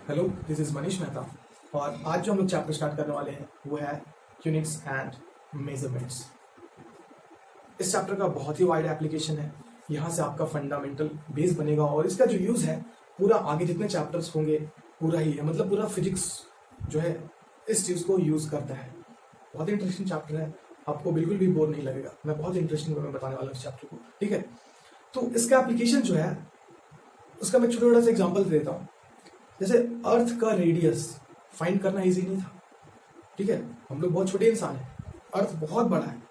Hello, this is Manish Mehta. और आज जो हम लोग चैप्टर स्टार्ट करने वाले हैं वो है यूनिट्स एंड मेजरमेंट्स। इस चैप्टर का बहुत ही वाइड एप्लीकेशन है। यहाँ से आपका फंडामेंटल बेस बनेगा और इसका जो यूज़ है पूरा आगे जितने चैप्टर्स होंगे पूरा ही है, मतलब पूरा फिजिक्स जो है इस चीज़ को यूज़ करता है। बहुत इंटरेस्टिंग चैप्टर है, आपको बिल्कुल भी बोर नहीं लगेगा। मैं बहुत इंटरेस्टिंग वे में बताने वाला हूँ इस चैप्टर को, ठीक है। तो इसका एप्लीकेशन जो है उसका मैं छोटा छोटा सा एग्जाम्पल देता हूँ। जैसे अर्थ का रेडियस फाइंड करना इजी नहीं था, ठीक है। हम लोग बहुत छोटे इंसान हैं, अर्थ बहुत बड़ा है,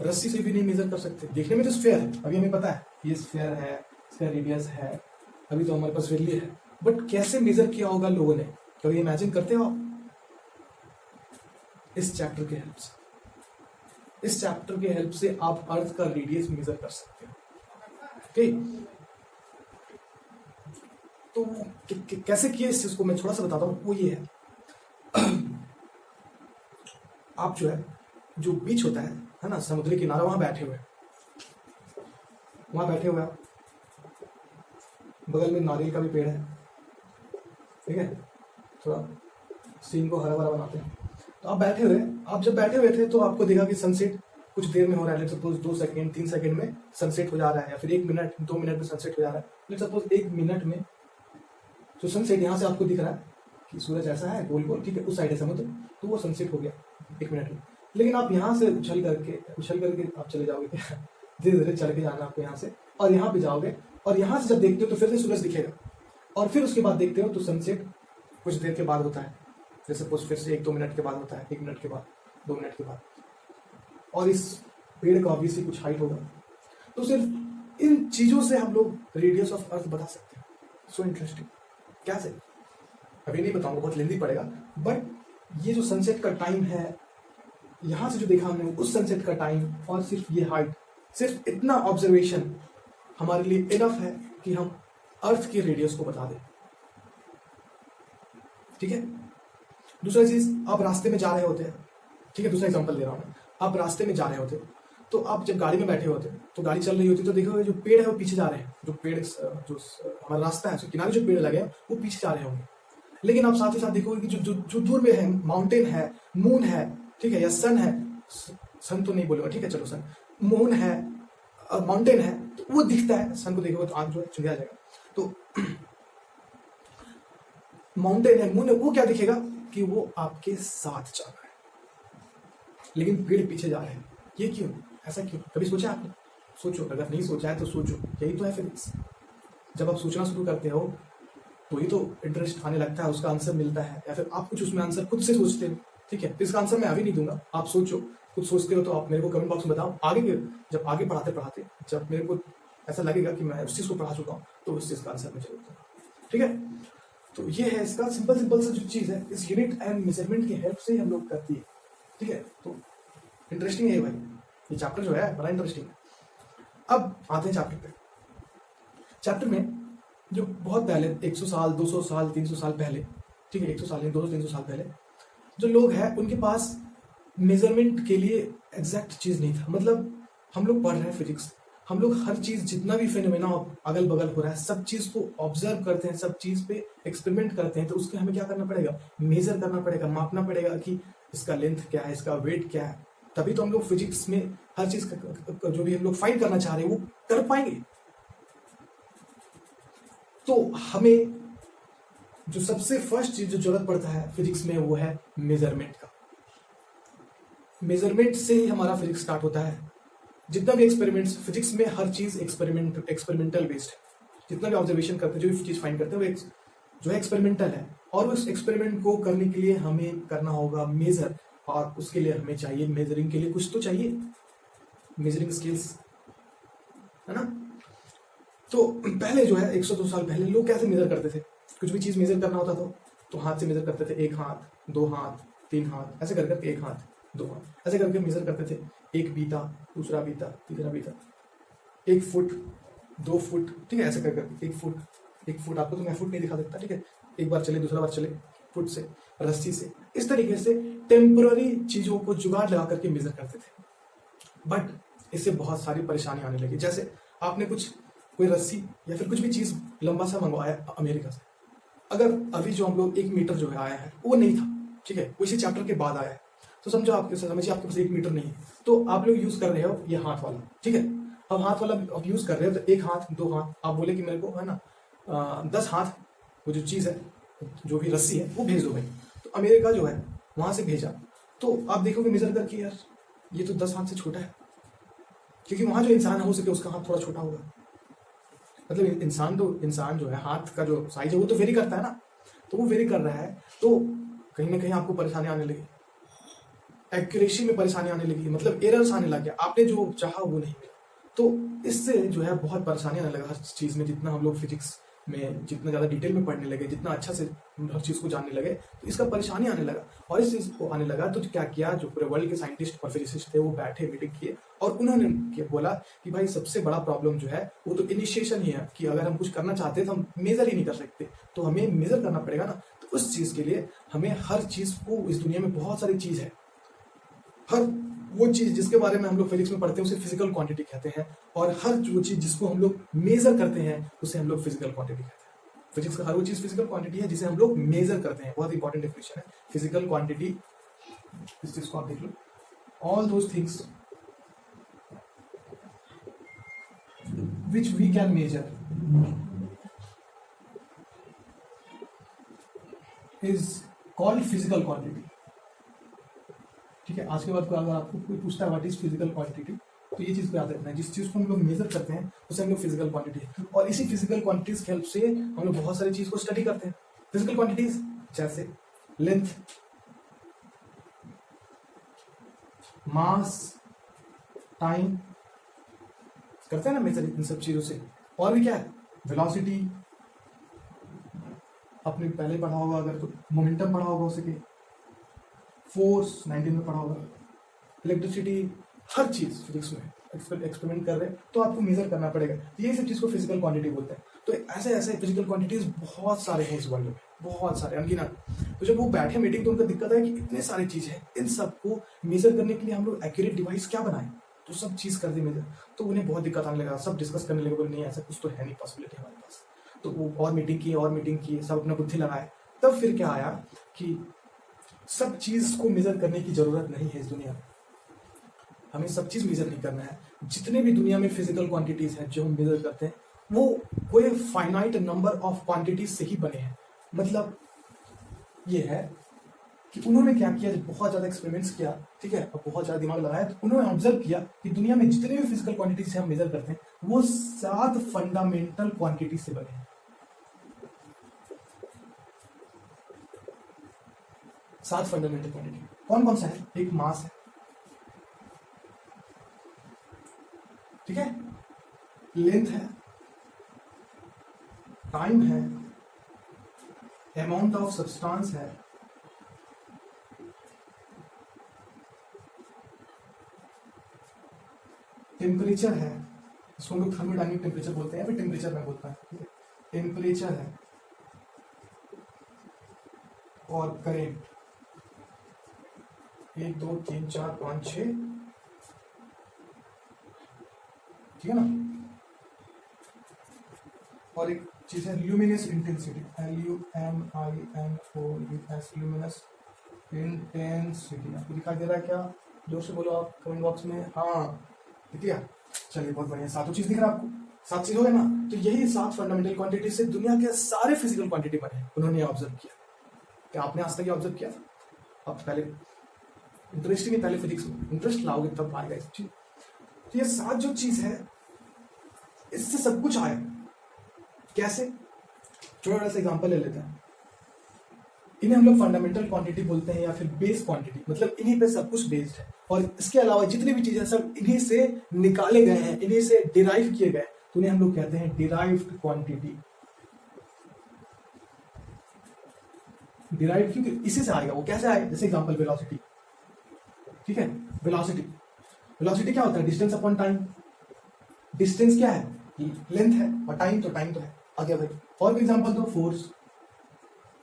रस्सी से भी नहीं मेजर कर सकते। देखने में तो स्फीयर है, अभी हमें पता है ये स्फीयर है, इसका रेडियस है, अभी तो हमारे पास वैल्यू है। बट कैसे मेजर किया होगा लोगों ने, कभी इमेजिन करते हो आप? इस चैप्टर के हेल्प से, इस चैप्टर के हेल्प से आप अर्थ का रेडियस मेजर कर सकते हो, ठीक। तो कैसे किए इस चीज को मैं थोड़ा सा बताता हूँ। वो ये है आप जो है जो बीच होता है ना, समुद्री किनारा, वहां बैठे हुए आप, बगल में नारियल का भी पेड़ है, ठीक है। थोड़ा सीन को हरा भरा बनाते हैं। तो आप बैठे हुए, आप जब बैठे हुए थे तो आपको देखा कि सनसेट कुछ देर में हो रहा है। लेट्स सपोज 2 सेकंड 3 सेकंड में सनसेट हो जा रहा है, या फिर 1 मिनट 2 मिनट में सनसेट हो जा रहा है। लेट्स सपोज 1 मिनट में तो सनसेट यहाँ से आपको दिख रहा है कि सूरज ऐसा है गोल गोल, ठीक है, उस साइड है समुद्र, तो वो सनसेट हो गया 1 मिनट में। लेकिन आप यहाँ से उछल करके आप चले जाओगे धीरे धीरे चल के जाना आपको यहाँ से, और यहाँ पे जाओगे, और यहाँ से जब देखते हो तो फिर से सूरज दिखेगा, और फिर उसके बाद देखते हो तो सनसेट कुछ देर के बाद होता है। जैसे सपोज फिर से 1-2 मिनट के बाद होता है, 1 मिनट के बाद, 2 मिनट के बाद। और इस पेड़ का ऑब्वियसली कुछ हाइट होगा। तो सिर्फ इन चीजों से हम लोग रेडियस ऑफ अर्थ बता सकते हैं। So interesting. कैसे अभी नहीं बताऊंगा, बहुत लेंदी पड़ेगा। बट ये जो सनसेट का टाइम है, यहां से जो देखा हमने उस सनसेट का टाइम, और सिर्फ ये हाइट, सिर्फ इतना ऑब्जर्वेशन हमारे लिए इनफ है कि हम अर्थ की रेडियस को बता दें, ठीक है। दूसरा चीज, आप रास्ते में जा रहे होते हैं, ठीक है, दूसरा एग्जांपल दे रहा हूं मैं। आप रास्ते में जा रहे होते तो आप जब गाड़ी में बैठे होते तो गाड़ी चल रही होती तो देखोगे जो पेड़ है वो पीछे जा रहे हैं, जो पेड़ जो हमारा रास्ता है उसके किनारे जो पेड़ लगे हैं वो पीछे जा रहे होंगे। लेकिन आप साथ ही साथ देखोगे कि जो दूर में है, माउंटेन है, मून है, ठीक है, या सन है, सन तो नहीं बोलूंगा, ठीक है, चलो सन, मून है, माउंटेन है, तो वो दिखता है। सन को देखोगे तो आंख जो है चुरा जाएगा। तो माउंटेन है, मून है, वो क्या दिखेगा कि वो आपके साथ जा रहा है, लेकिन पेड़ पीछे जा रहे हैं। ये क्यों, ऐसा क्यों, कभी सोचा आपने? सोचो, अगर नहीं सोचा है तो सोचो। यही तो है फिजिक्स। जब आप सोचना शुरू करते हो तो ही तो इंटरेस्ट आने लगता है, उसका आंसर मिलता है, या फिर आप कुछ उसमें आंसर खुद से सोचते हो, ठीक है। तो इसका आंसर मैं अभी नहीं दूंगा, आप सोचो, कुछ सोचते हो तो आप मेरे को कमेंट बॉक्स में बताओ। आगे जब आगे पढ़ाते जब मेरे को ऐसा लगेगा कि मैं उस चीज को पढ़ा चुका हूँ तो उस चीज का आंसर मैं जरूर दूंगा, ठीक है। तो ये है इसका सिंपल सा जो चीज है, इस यूनिट एंड मेजरमेंट की हेल्प से ही हम लोग करती है, ठीक है। तो इंटरेस्टिंग है भाई, ये चैप्टर जो है बड़ा इंटरेस्टिंग है। अब आते हैं चैप्टर पे। चैप्टर में जो बहुत पहले 100 साल 200 साल 300 साल पहले, ठीक है, 100 साल नहीं 200-300 साल पहले जो लोग हैं उनके पास मेजरमेंट के लिए एग्जैक्ट चीज नहीं था। मतलब हम लोग पढ़ रहे हैं फिजिक्स, हम लोग हर चीज जितना भी फिनोमेना अगल बगल हो रहा है सब चीज को ऑब्जर्व करते हैं, सब चीज पे एक्सपेरिमेंट करते हैं। तो उसके हमें क्या करना पड़ेगा, मेजर करना पड़ेगा, मापना पड़ेगा कि इसका लेंथ क्या है, इसका वेट क्या है। तभी तो हम लोग फिजिक्स में हर चीज का जो भी हम लोग फाइंड करना चाह रहे हैं वो कर पाएंगे। तो हमें जो सबसे फर्स्ट चीज जो जरूरत पड़ता है फिजिक्स में वो है मेजरमेंट का। मेजरमेंट से ही हमारा फिजिक्स स्टार्ट होता है। जितना भी एक्सपेरिमेंट्स फिजिक्स में, हर चीज एक्सपेरिमेंटल बेस्ड है। जितना भी ऑब्जर्वेशन करते हैं, जो भी चीज फाइंड करते हैं वो जो है एक्सपेरिमेंटल है, और उस एक्सपेरिमेंट को करने के लिए हमें करना होगा मेजर, और उसके लिए हमें चाहिए, मेजरिंग के लिए कुछ तो चाहिए, मेजरिंग स्किल्स, है ना। तो पहले जो है 100-200 साल पहले लोग कैसे मेजर करते थे? कुछ भी चीज मेजर करना होता था तो हाथ से मेजर करते थे, 1 हाथ 2 हाथ 3 हाथ, ऐसे करके 1 हाथ 2 हाथ ऐसे करके मेजर करते थे। 1 बीता, दूसरा बीता, तीसरा बीता, 1 फुट 2 फुट, ठीक है, ऐसे करके 1 फुट आपको तो मैं फुट नहीं दिखा सकता, ठीक है, एक बार चले दूसरा बार चले, फुट से, रस्सी से, इस तरीके से टेम्पररी चीजों को जुगाड़ लगा करके मेजर करते थे। बट इससे बहुत सारी परेशानी आने लगी। जैसे आपने कोई रस्सी या फिर कुछ भी चीज लंबा सा मंगवाया अमेरिका से, अगर अभी जो हम लोग 1 मीटर जो है आया है वो नहीं था, ठीक है, वो इसी चैप्टर के बाद आया है, तो समझो आपके समझिए आपके पास 1 मीटर नहीं है, तो आप लोग यूज कर रहे हो ये हाथ वाला, ठीक है। अब हाथ वाला अब यूज कर रहे हो तो 1 हाथ 2 हाथ, आप बोले कि मेरे को है ना 10 हाथ वो जो चीज है, जो भी रस्सी है वो भेज दो भाई। तो अमेरिका जो है वहां से भेजा, तो आप देखोगे मेजर करके यार ये तो 10 हाथ से छोटा है, क्योंकि वहां जो इंसान हो सके उसका हाथ थोड़ा छोटा होगा। मतलब इंसान जो है हाथ का जो साइज है वो तो वेरी करता है ना, तो वो वेरी कर रहा है, तो कहीं ना कहीं आपको परेशानी आने लगी, एक्यूरेसी में परेशानी आने लगी, मतलब एरर्स आने लग गया, आपने जो चाहा वो नहीं मिला। तो इससे जो है बहुत परेशानी आने लगा हर चीज में। जितना हम लोग फिजिक्स में जितना ज्यादा डिटेल में पढ़ने लगे, जितना अच्छा से हर चीज को जानने लगे, तो इसका परेशानी आने लगा। और इस चीज को आने लगा तो क्या किया, जो पूरे वर्ल्ड के साइंटिस्ट और फिजिसिस्ट थे वो बैठे मीटिंग किए और उन्होंने बोला कि भाई सबसे बड़ा प्रॉब्लम जो है वो तो इनिशिएशन ही है, कि अगर हम कुछ करना चाहते हैं तो हम मेजर ही नहीं कर सकते, तो हमें मेजर करना पड़ेगा ना। तो उस चीज के लिए हमें हर चीज को, इस दुनिया में बहुत सारी चीज है, हर वो चीज जिसके बारे में हम लोग फिजिक्स में पढ़ते हैं उसे फिजिकल क्वांटिटी कहते हैं, और हर वो चीज जिसको हम लोग मेजर करते हैं उसे हम लोग फिजिकल क्वांटिटी कहते हैं। फिजिक्स का हर वो चीज फिजिकल क्वांटिटी है जिसे हम लोग मेजर करते हैं। बहुत इंपॉर्टेंट डेफिनेशन है फिजिकल क्वांटिटी, इस चीज को आप देख लो, all those things which we can measure is called physical quantity. ठीक है, आज के बाद अगर आपको कोई पूछता है व्हाट इज फिजिकल क्वांटिटी, तो ये चीज को याद रखना है, जिस चीज को हम लोग मेजर करते हैं उसे हम लोग फिजिकल क्वांटिटी है। और इसी फिजिकल क्वांटिटीज की हेल्प से हम लोग बहुत सारी चीज को स्टडी करते हैं। फिजिकल क्वांटिटीज जैसे लेंथ, मास, टाइम करते हैं ना मेजर इन सब चीजों से। और भी क्या है, वेलोसिटी, आपने पहले पढ़ा होगा अगर तो मोमेंटम पढ़ा होगा उसे, फोर्स 19 में पढ़ा होगा, इलेक्ट्रिसिटी, हर चीज फिजिक्स में एक्सपेरिमेंट कर रहे हैं तो आपको मेजर करना पड़ेगा। तो ये सब चीज को फिजिकल क्वांटिटी बोलते हैं। तो ऐसे ऐसे फिजिकल क्वांटिटीज बहुत सारे हैं इस वर्ल्ड में, बहुत सारे अनगिनत। तो जब वो बैठे मीटिंग तो उनका दिक्कत है कि इतने सारे चीज है, इन सबको मेजर करने के लिए हम लोग एक्यूरेट डिवाइस क्या बनाए, तो सब चीज कर दी मेजर। तो उन्हें बहुत दिक्कत आने लगा, सब डिस्कस करने लगे, बोले नहीं ऐसा कुछ तो है नहीं पॉसिबिलिटी हमारे पास। तो वो और मीटिंग की सब अपना बुद्धि लगाए। तब फिर क्या आया कि सब चीज को मेजर करने की जरूरत नहीं है इस दुनिया में, हमें सब चीज मेजर नहीं करना है। जितने भी दुनिया में फिजिकल क्वांटिटीज हैं जो हम मेजर करते हैं वो कोई फाइनाइट नंबर ऑफ क्वांटिटीज से ही बने हैं। मतलब ये है कि उन्होंने क्या किया, बहुत ज्यादा एक्सपेरिमेंट्स किया, ठीक है, और बहुत ज्यादा दिमाग लगाया, तो उन्होंने ऑब्जर्व किया कि दुनिया में जितने भी फिजिकल क्वांटिटीज हम मेजर करते हैं वो 7 फंडामेंटल क्वांटिटी से बने हैं। 7 फंडामेंटल क्वांटिटी कौन कौन सा है? एक मास है, ठीक है, लेंथ है, टाइम है, अमाउंट ऑफ सब्सटेंस है, टेम्परेचर है, इसको हम लोग थर्मोडायनामिक टेम्परेचर बोलते हैं, या फिर टेम्परेचर में बोलता है, ठीक है, टेम्परेचर है, और करेंट 1 2 3 4 5 6, ठीक है ना। और एक चीज है luminous intensity, LUMINOUS, luminous intensity. आपको दिखाई दे रहा है क्या? जोर से बोलो आप कमेंट बॉक्स में, हाँ दिख गया। चलिए बहुत बढ़िया, 7 चीज दिख रहा है आपको, 7 चीज हो गए ना। तो यही 7 फंडामेंटल क्वांटिटी से दुनिया के सारे फिजिकल क्वांटिटी बने हैं, उन्होंने ऑब्जर्व किया। क्या आपने आज तक ये ऑब्जर्व किया? आप पहले इंटरेस्टिंग है, पहले फिजिक्स में इंटरेस्ट लाओगे तब आएगा इस चीज। तो ये 7 जो चीज है इससे सब कुछ आया। कैसे? छोटा सा एग्जांपल ले लेते हैं। इन्हें हम लोग फंडामेंटल क्वांटिटी बोलते हैं या फिर बेस क्वांटिटी, मतलब इन्हीं पे सब कुछ बेस्ड है। और इसके अलावा जितनी भी चीजें सब इन्हीं से निकाले गए हैं, इन्हीं से डिराइव किए गए, तो उन्हें हम लोग कहते हैं डिराइव्ड क्वांटिटी। डिराइव क्योंकि इसी से आएगा। वो कैसे आएगा? जैसे एग्जांपल वेलोसिटी, ठीक है, वेलोसिटी क्या होता है? Distance upon time. डिस्टेंस क्या है? लेंथ है, और टाइम तो है। आगे भाई और एग्जांपल दो। फोर्स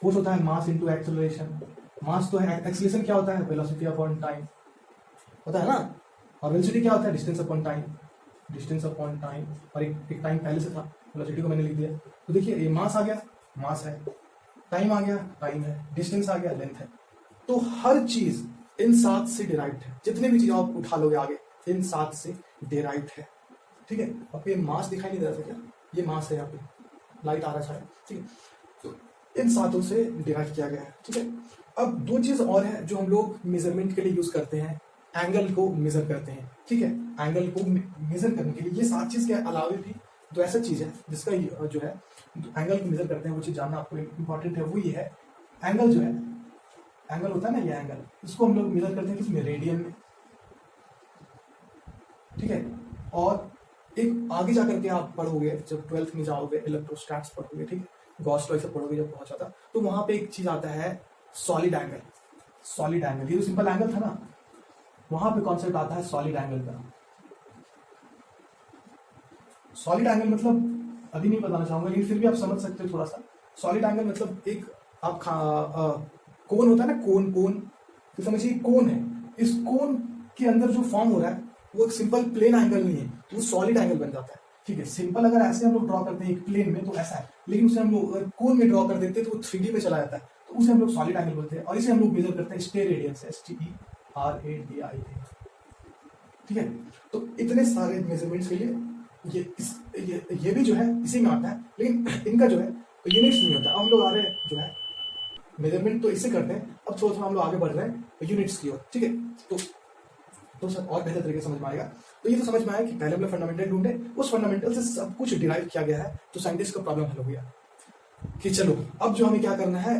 होता है मास इनटू एक्सेलरेशन। मास तो है, एक्सेलरेशन क्या होता है? वेलोसिटी अपॉन टाइम होता है ना। और वेलोसिटी क्या होता है? Distance upon time. और एक टाइम पहले से था, वेलोसिटी को मैंने लिख दिया। तो देखिए ये मास आ गया, मास है, टाइम आ गया, टाइम है, डिस्टेंस आ गया, लेंथ है। तो हर चीज इन 7 से डिराइव्ड है, जितने भी चीज आप उठा लोगे आगे इन 7 से डिराइव्ड है। ठीक है, आपको ये मास दिखाई नहीं दे रहा था क्या? ये मास है, यहाँ पे लाइट आ रहा है शायद। ठीक है, तो इन 7 से डिराइव किया गया है। ठीक है, अब 2 चीज और है जो हम लोग मेजरमेंट के लिए यूज करते हैं, एंगल को मेजर करते हैं। ठीक है, एंगल को मेजर करने के लिए ये 7 चीज के अलावे भी तो ऐसा चीज है जिसका जो है एंगल को मेजर करते हैं, वो चीज जानना आपको इंपॉर्टेंट है। वो ये है, एंगल जो है, एंगल होता है ना, ये एंगल, इसको हम लोग मेजर करते हैं किसमें? रेडियन में। ठीक है, और एक आगे जाकर के आप पढ़ोगे, जब 12th में जाओगे, इलेक्ट्रोस्टैट्स पढ़ोगे, ठीक है, गॉस लॉ से पढ़ोगे जब बहुत ज्यादा, तो वहां पे एक चीज आता है सॉलिड एंगल। सॉलिड एंगल, ये जो सिंपल एंगल था ना, वहां पे कॉन्सेप्ट आता है सॉलिड एंगल का। सॉलिड एंगल मतलब अभी नहीं बताना चाहूंगा, लेकिन फिर भी आप समझ सकते हो थोड़ा सा। सॉलिड एंगल मतलब एक आप कोन होता है ना, कोन, तो समझिए कोन है, इस कोन के अंदर जो फॉर्म हो रहा है वो एक सिंपल प्लेन एंगल नहीं है, वो सॉलिड एंगल बन जाता है। ठीक है, सिंपल अगर ऐसे हम लोग ड्रॉ करते हैं एक प्लेन में तो ऐसा है, लेकिन उसे हम लोग अगर कोन में ड्रॉ कर देते हैं तो वो 3D में चला जाता है, तो उसे हम लोग सॉलिड एंगल बोलते हैं। और इसे हम लोग मेजर करते हैं स्टेरेडियन से, STERADIAN। ठीक है, तो इतने सारे मेजरमेंट्स के लिए ये भी जो है इसी में आता है, लेकिन इनका जो है यूनिट्स नहीं होता। अब हम लोग आ रहे हैं जो है मेजरमेंट तो इससे करते हैं, अब थोड़ा थोड़ा हम लोग आगे बढ़ रहे हैं यूनिट्स की ओर। ठीक है, तो सर और बेहतर तरीके से समझ में आएगा। तो ये तो समझ में आया कि पहले हम लोग फंडामेंटल ढूंढे, उस फंडामेंटल से सब कुछ डिराइव किया गया है, तो साइंटिस्ट का प्रॉब्लम हल हो गया कि चलो अब जो हमें क्या करना है,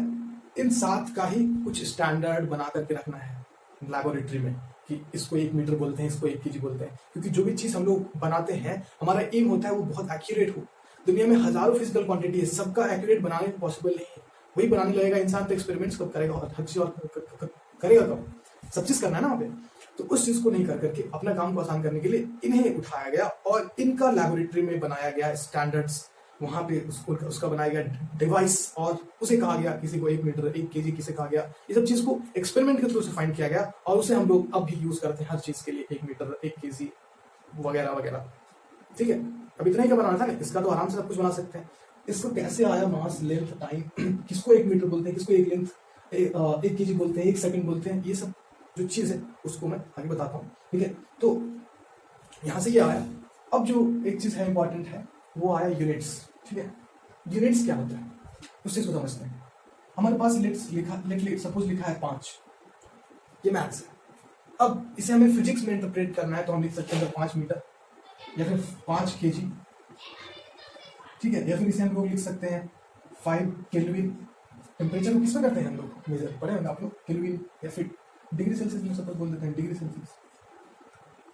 इन 7 का ही कुछ स्टैंडर्ड बना करके रखना है लैबोरेटरी में, कि इसको 1 मीटर बोलते हैं, इसको 1 kg बोलते हैं, क्योंकि जो भी चीज हम लोग बनाते हैं हमारा एम होता है वो बहुत एक्यूरेट हो। दुनिया में हजारों फिजिकल क्वांटिटी है, सबका एक्यूरेट बनाने पॉसिबल नहीं है। वही बनाने लगेगा इंसान तो एक्सपेरिमेंट्स कब करेगा, और हर चीज और करेगा कब? सब चीज करना है ना वहाँ पे। तो उस चीज को नहीं कर करके अपना काम को आसान करने के लिए इन्हें उठाया गया और इनका लैबोरेटरी में बनाया गया स्टैंडर्ड्स, वहां पे उसका बनाया गया डिवाइस, और उसे कहा गया, किसी को 1 मीटर 1 kg किसे कहा गया, ये सब चीज को एक्सपेरिमेंट के थ्रू से फाइंड किया गया, और उसे हम लोग अब भी यूज करते हैं हर चीज के लिए, 1 मीटर 1 kg वगैरह वगैरह। ठीक है, अब इतना ही क्या बनाना था ना, इसका तो आराम से सब कुछ बना सकते हैं। इसको कैसे आया मास, लेंथ, टाइम, किसको 1 मीटर बोलते हैं, किसको 1 लेंथ 1 kg बोलते हैं, 1 सेकंड बोलते हैं, ये सब जो चीज है उसको मैं आगे बताता हूँ। ठीक है, तो यहां से ये आया। अब जो एक चीज है इंपॉर्टेंट है, वो आया यूनिट्स। ठीक है, यूनिट्स क्या होता है उस चीज को समझते हैं। हमारे पास सपोज लिखा है 5, ये मैथ्स है। अब इसे हमें फिजिक्स में इंटरप्रेट करना है, तो हम लिख सकते हैं 5 मीटर या फिर 5 kg। ठीक है, या फिर इसे हम लोग लिख सकते हैं 5 केल्विन। टेम्परेचर को किसमें करते हैं हम लोग मेजर, पढ़े होंगे आप लोग, केल्विन या फिर डिग्री सेल्सियस में सपोज बोल देते हैं, डिग्री सेल्सियस।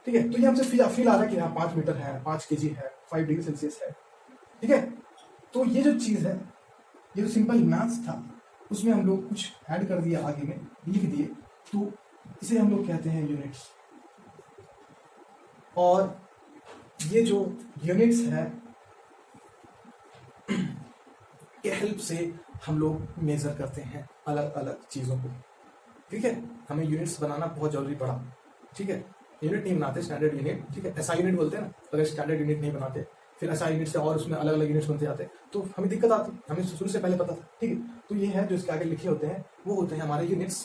ठीक है, तो ये हमसे फील आ रहा है कि हाँ 5 मीटर है, 5 kg है, 5 डिग्री सेल्सियस है। ठीक है, तो ये जो चीज है, ये जो सिंपल मैथ्स था, उसमें हम लोग कुछ ऐड कर दिया, आगे में लिख दिए, तो इसे हम लोग कहते हैं यूनिट्स। और ये जो यूनिट्स है के हेल्प से हम लोग मेजर करते हैं अलग अलग चीजों को। ठीक है, हमें यूनिट्स बनाना बहुत जरूरी पड़ा। ठीक है, यूनिट नहीं बनाते, स्टैंडर्ड यूनिट। ठीक है, ऐसा यूनिट बोलते हैं ना, अगर स्टैंडर्ड यूनिट नहीं बनाते, फिर ऐसा यूनिट से और उसमें अलग अलग यूनिट्स बनते जाते, तो हमें दिक्कत आती, हमें शुरू से पहले पता था। ठीक है, तो ये है जो इसके आगे लिखे होते हैं, वो होते हैं हमारे यूनिट्स।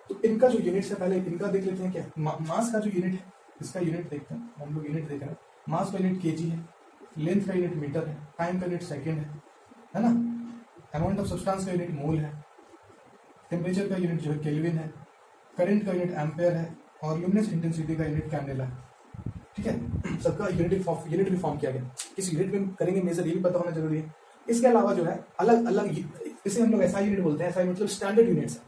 तो इनका जो यूनिट्स है, पहले इनका देख लेते हैं क्या। मास का जो यूनिट है, इसका यूनिट देखते हैं, हम लोग यूनिट देख रहे हैं। मास का यूनिट kg है, लेंथ का यूनिट मीटर है, टाइम का यूनिट सेकेंड है ना, अमाउंट ऑफ सब्सटेंस का यूनिट मोल है, टेम्परेचर का यूनिट जो है केल्विन है, करंट का यूनिट एम्पेयर है, और ल्यूमिनस इंटेंसिटी का यूनिट कैंडेला है। ठीक है, सबका यूनिट भी फॉर्म किया गया। किस यूनिट में करेंगे मेजर, ये भी पता होना जरूरी है। इसके अलावा जो है अलग अलग, इसे हम लोग ऐसा यूनिट बोलते हैं, ऐसा मतलब स्टैंडर्ड यूनिट्स है।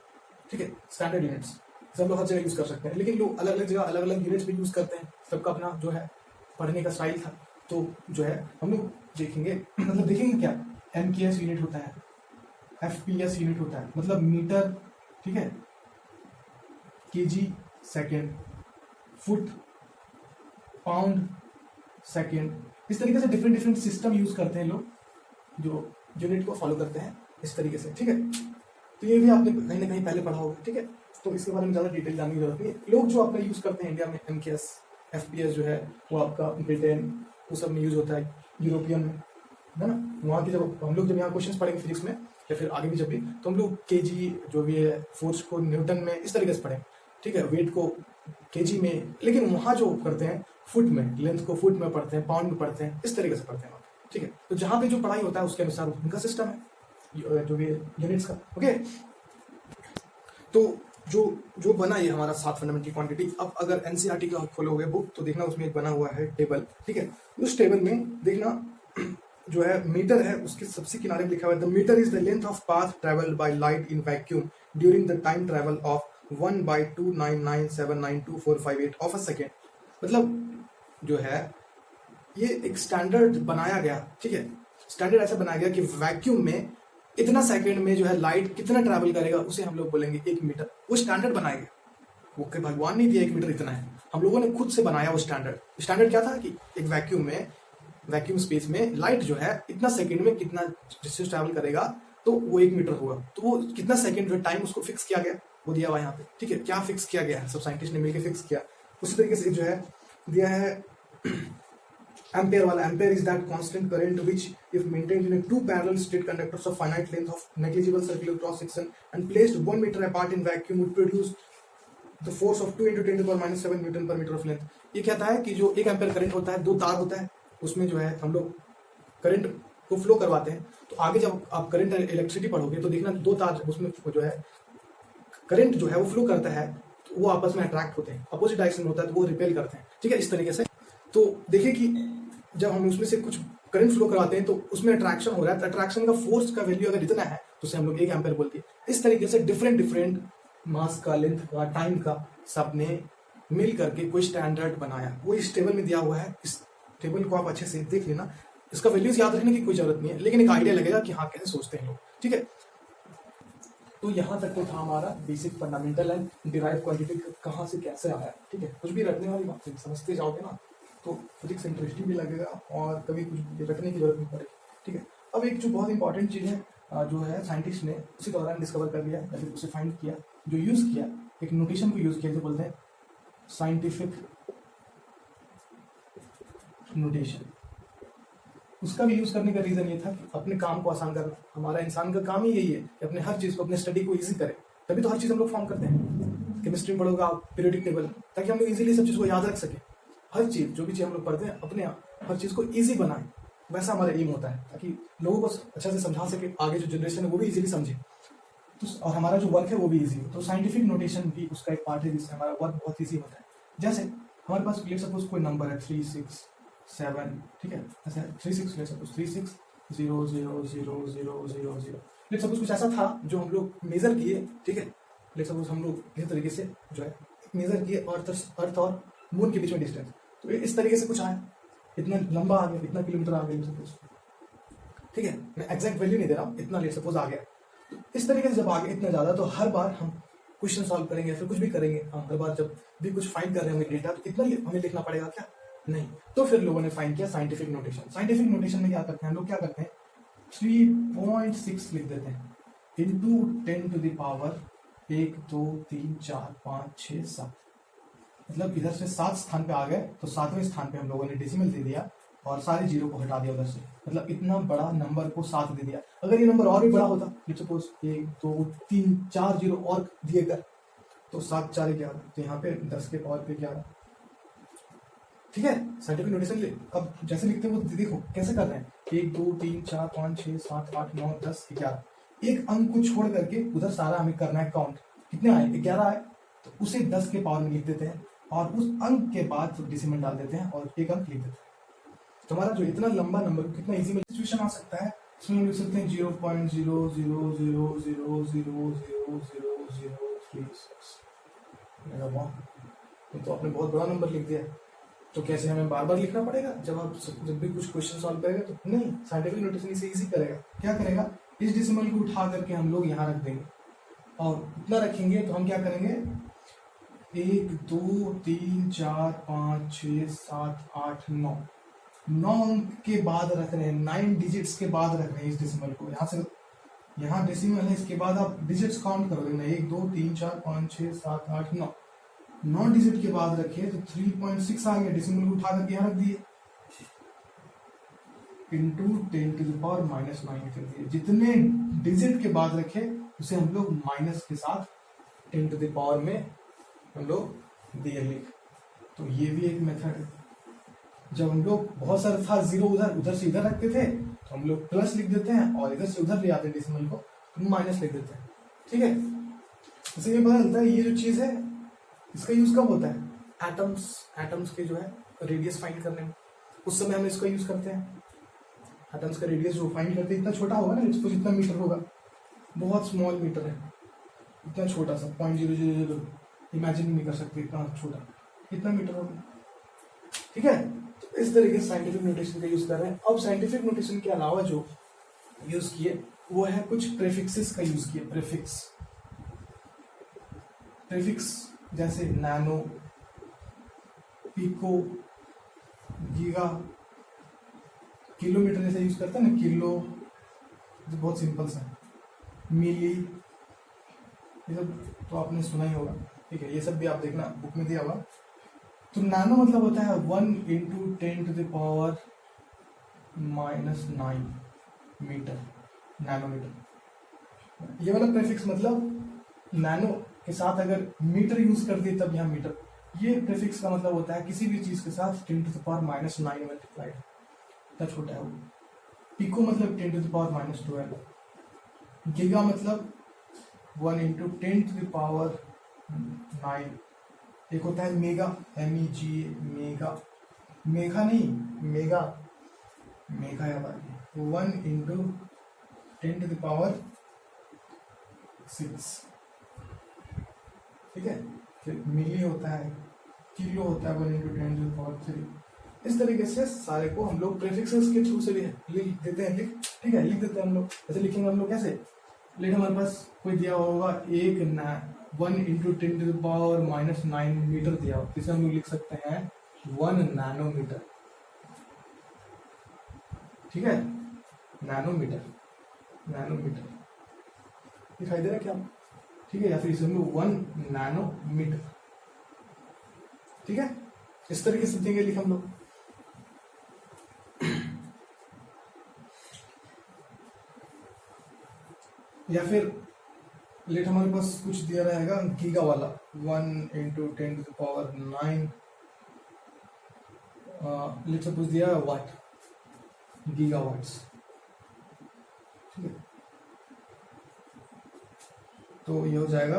ठीक है, स्टैंडर्ड यूनिट्स सब लोग हर जगह यूज कर सकते हैं, लेकिन लोग अलग अलग जगह अलग अलग यूनिट्स भी यूज करते हैं, सबका अपना जो है पढ़ने का स्टाइल था। तो जो है हम लोग देखेंगे, मतलब देखेंगे क्या, MKS यूनिट होता है, FPS यूनिट होता है, मतलब मीटर, ठीक है, kg second, foot, pound, second. इस तरीके से डिफरेंट डिफरेंट सिस्टम यूज करते हैं लोग, जो यूनिट को फॉलो करते हैं इस तरीके से। ठीक है, तो ये भी आपने कहीं ना कहीं पहले पढ़ा होगा। ठीक है, तो इसके बारे में ज्यादा डिटेल जानने की जरूरत नहीं है। लोग जो अपना यूज करते हैं इंडिया में, MKS FPS जो है वो आपका ब्रिटेन, वो सब में यूज होता है, यूरोपियन में, है ना। वहाँ की जब हम लोग जब यहाँ क्वेश्चन पढ़ेंगे फिजिक्स में, या फिर आगे भी जब भी, तो हम लोग केजी जो भी है फोर्स को न्यूटन में इस तरीके से पढ़ें, ठीक है, वेट को केजी में, लेकिन वहाँ जो करते हैं फुट में, लेंथ को फुट में पढ़ते हैं, पाउंड में पढ़ते हैं, इस तरीके से पढ़ते हैं वहाँ पे, ठीक है। तो जहाँ पे जो पढ़ाई होता है उसके अनुसार उनका सिस्टम है जो भी यूनिट्स का, ओके। तो जो बना ये हमारा 7 फंडामेंटल क्वांटिटी। अब अगर एनसीईआरटी का खोलोगे बुक तो देखना उसमें एक बना हुआ है टेबल, ठीक है। उस टेबल में देखना जो है मीटर है, उसके सबसे किनारे में लिखा हुआ है the metre is the length of path travelled by light in vacuum during the time travel of 1/299792458 of a second. मतलब जो है ये एक स्टैंडर्ड बनाया गया, ठीक है। स्टैंडर्ड ऐसा बनाया गया कि वैक्यूम में इतना सेकंड में जो है लाइट कितना ट्रैवल करेगा उसे हम लोग बोलेंगे 1 मीटर। वो स्टैंडर्ड बनाया गया, वो कि भगवान नहीं दिया 1 मीटर इतना है, हम लोगों ने खुद से बनाया वो स्टैंडर्ड। स्टैंडर्ड क्या था कि एक वैक्यूम स्पेस में लाइट जो है इतना सेकंड में कितना डिस्टेंस ट्रैवल करेगा तो वो 1 मीटर होगा। तो वो कितना सेकंड जो टाइम उसको फिक्स किया गया, वो दिया हुआ यहाँ पे, ठीक है। क्या फिक्स किया गया है, सब साइंटिस्ट ने मिलकर फिक्स किया। उसी तरीके से जो है दिया है एम्पेयर वाला। Ampere is that constant current which if maintained in two parallel straight conductors of finite length of negligible circular cross section and placed 1 metre apart in vacuum would produce the force of 2 × 10⁻⁷ newton per metre of length. ये कहता है कि जो 1 ampere current होता है, 2 तार होता है, उसमें जो है हम लोग करंट को फ्लो करवाते हैं। तो आगे जब आप करंट इलेक्ट्रिसिटी पढ़ोगे तो देखना 2 तार उसमें जो है करंट जो है वो फ्लो करता है, तो वो आपस में अट्रैक्ट होते हैं, अपोजिट डायरेक्शन में होता है तो वो रिपेल करते हैं, ठीक है, इस तरीके से। तो देखिए कि जब हम उसमें से कुछ करंट फ्लो करवाते हैं तो उसमें अट्रैक्शन हो रहा है, तो अट्रैक्शन का फोर्स का वैल्यू अगर इतना है तो उसे हम लोग 1 एम्पेयर बोलते हैं। इस तरीके से डिफरेंट मास का, लेंथ का, टाइम का सबने मिल करके कोई स्टैंडर्ड बनाया, वो इस टेबल में दिया हुआ है। इस टेबल को आप अच्छे से देख लेना, इसका वैल्यूज याद रखने की कोई जरूरत नहीं है, लेकिन एक आइडिया लगेगा कि हाँ कैसे सोचते हैं लोग, ठीक है। तो यहाँ तक तो था हमारा basic fundamental and derive quantity कहाँ से कैसे आया, ठीक है। कुछ भी रखने वाली बात समझते जाओगे ना तो फिजिक्स इंटरेस्टिंग भी लगेगा और कभी कुछ रखने की जरूरत नहीं पड़ेगी, ठीक है। अब एक जो बहुत इंपॉर्टेंट चीज़ है जो है साइंटिस्ट ने उसी दौरान डिस्कवर कर लिया या फिर उसे फाइंड किया, जो यूज़ किया, एक नोटेशन को यूज़ किया जो बोलते हैं साइंटिफिक नोटेशन। उसका भी यूज करने का रीजन ये था कि अपने काम को आसान करना। हमारा इंसान का काम ही यही है कि अपने हर चीज को, अपने स्टडी को इजी करे, तभी तो हर चीज हम लोग फॉर्म करते हैं। केमिस्ट्री में पढ़ोगे आप पीरियोडिक टेबल, ताकि हम लोग इजीली सब चीज को याद रख सके। हर चीज, जो भी चीज हम लोग पढ़ते हैं, अपने आप हर चीज को इजी बनाए, वैसा हमारा एम होता है, ताकि लोगों को अच्छा से समझा सके, आगे जो जनरेशन है वो भी इजीली समझे, तो और हमारा जो वर्क है वो भी इजी हो। तो साइंटिफिक नोटेशन भी उसका एक पार्ट है जिससे हमारा वर्क बहुत ईजी होता है। जैसे हमारे पास लेट्स सपोज कोई नंबर है 367, ठीक है, ऐसा 36 लेट्स सपोज 36000000। लेट्स सपोज कुछ ऐसा था जो हम लोग मेजर किए, ठीक है। लेट्स सपोज हम लोग इस तरीके से जो है मेजर किए अर्थ और मून के बीच में डिस्टेंस, तो इस तरीके से कुछ आया, इतना लंबा आ गया, इतना किलोमीटर आ गया सपोज, ठीक है। मैं एग्जैक्ट वैल्यू नहीं दे रहा हूँ, इतना लेट सपोज आ गया। तो इस तरीके से जब आ गया इतना ज्यादा, तो हर बार हम क्वेश्चन सॉल्व करेंगे, फिर कुछ भी करेंगे, हम हर बार जब भी कुछ फाइंड कर रहे होंगे डेटा, तो इतना हमें लिखना पड़ेगा क्या? नहीं। तो फिर लोगों ने फाइंड किया साइंटिफिक नोटेशन। साइंटिफिक नोटेशन में क्या करते हैं हम लोग, क्या करते हैं 3.6 लिख देते हैं इंटू 10 टू द पावर 1 2 3 4 5 6 7। मतलब इधर से 7 स्थान पे आ गए तो 7वें स्थान पे हम लोगों ने डेसिमल दे दिया और सारे जीरो को हटा दिया उधर से, मतलब इतना बड़ा नंबर को 7 दे दिया। अगर ये नंबर और भी बड़ा होता, लेट्स सपोज 1 2 3 4 जीरो और दिए गए तो 7 4 11, तो यहाँ पे 10 के पावर पे 11, ठीक है। साइंटिफिक नोटेशन ले, अब जैसे लिखते हैं वो देखो कैसे कर रहे हैं, 1 2 3 4 5 6 7 8 9 10 11, एक अंक को छोड़ करके उधर सारा हमें करना है काउंट, कितने आए 11 आए, तो उसे 10 के पावर में लिख देते हैं और उस अंक के बाद डेसिमल डाल देते हैं और एक अंक लिख देते हैं। तो हमारा जो इतना लंबा नंबर कितना इजी में सिचुएशन आ सकता है, इसमें हम लिख सकते हैं 0.0000000036। तो आपने बहुत बड़ा नंबर लिख दिया, तो कैसे हमें बार बार लिखना पड़ेगा जब भी कुछ क्वेश्चन सॉल्व करेगा? तो नहीं, साइंटिफिक नोटेशन इसे इजी करेगा। क्या करेगा, इस डेसिमल को उठा करके हम लोग यहाँ रख देंगे और इतना रखेंगे तो हम क्या करेंगे 1 2 3 4 5 6 7 8 9 अंक के बाद रख रहे हैं, 9 डिजिट्स के बाद रख रहे हैं इस डेसिमल को। यहाँ से यहाँ डेसिमल है, इसके बाद आप डिजिट्स काउंट करोगे ना, 1 2 3 4 5 6 7 8 9 डिजिट के बाद रखे तो 3.6 आ गया, डेसिमल को उठा करके यहाँ रख दिए। इंटू 10⁻⁹ कर दिए। जितने डिजिट के बाद रखे उसे हम लोग माइनस के साथ 10 में हम लोग दिए लिख। तो ये भी एक मेथड है। जब हम लोग बहुत सारा था जीरो उधर से इधर रखते थे तो हम लोग प्लस लिख देते हैं, और इधर से उधर ले आते हैं डेसिमल को तो माइनस लिख देते हैं। ठीक है, इससे ये पता चलता है ये जो चीज है इसका यूज कब होता है, एटम्स के जो है रेडियस फाइंड करने में, उस समय हम इसको यूज करते हैं। एटम्स का रेडियस जो फाइंड करते हैं इतना छोटा होगा ना, इसको जितना मीटर होगा, बहुत स्मॉल मीटर है, इतना छोटा सा 0.000, इमेजिन नहीं कर सकते इतना छोटा, इतना मीटर होगा। ठीक है, तो इस तरीके से साइंटिफिक नोटेशन का यूज कर रहे हैं। अब साइंटिफिक नोटेशन के अलावा जो यूज किए वो है कुछ प्रीफिक्सेस का यूज किए। प्रीफिक्स जैसे नैनो, पिको, गीगा, किलोमीटर जैसे यूज करते हैं ना, किलो जो बहुत सिंपल सा है, मिली, ये सब तो आपने सुना ही होगा। ठीक है, ये सब भी आप देखना बुक में दिया हुआ। तो नैनो मतलब होता है 1 × 10⁻⁹ मीटर, नैनोमीटर। ये वाला प्रीफिक्स मतलब नैनो के साथ अगर मीटर यूज कर दिए तब यहाँ मीटर। ये प्रीफिक्स का मतलब होता है किसी भी चीज के साथ 10⁻⁹ मल्टीप्लाइड, इतना छोटा है वो। पिको मतलब 10⁻⁻12। गीगा मतलब 1 × 10⁻⁹। एक होता है मेगा, MEGA, मेगा, मेघा नहीं मेगा, मेघा याद आ गया, 1 × 10⁶। ठीक है, फिर मिली होता है, किलो होता है 1 × 10⁻3। इस तरीके से सारे को हम लोग प्रीफिक्सेस के थ्रू से लिख देते हैं। ठीक है, लिख देते हैं हम लोग। ऐसे लिखेंगे हम लोग कैसे, लेकिन हमारे पास कोई दिया होगा 1 × 10⁻⁹ मीटर दिया हो, इसे हम लोग लिख सकते हैं 1 नैनोमीटर। ठीक है, नैनोमीटर दिखाई दे रहा है क्या? ठीक है, या फिर इसे हम लोग 1 नैनोमीटर। ठीक है, इस तरीके से देंगे लिख हम लोग। या फिर लेट हमारे पास कुछ दिया रहेगा गीगा वाला, 1 × 10⁹ लेट सपोज दिया वाट, गीगावाट्स। ठीक है, तो ये हो जाएगा,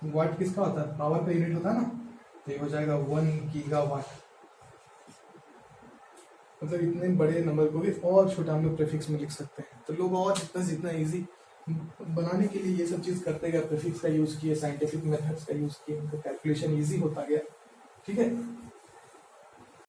वाट किसका होता है, पावर का यूनिट होता है ना, तो ये हो जाएगा 1 गीगावाट। मतलब इतने बड़े नंबर को भी और छोटा हम लोग प्रीफिक्स में लिख सकते हैं। तो लोग और जितना इजी बनाने के लिए ये सब चीज करते गए, प्रीफिक्स का यूज किए, साइंटिफिक मेथड्स का यूज किए, उनका कैलकुलेशन इजी होता गया। ठीक है,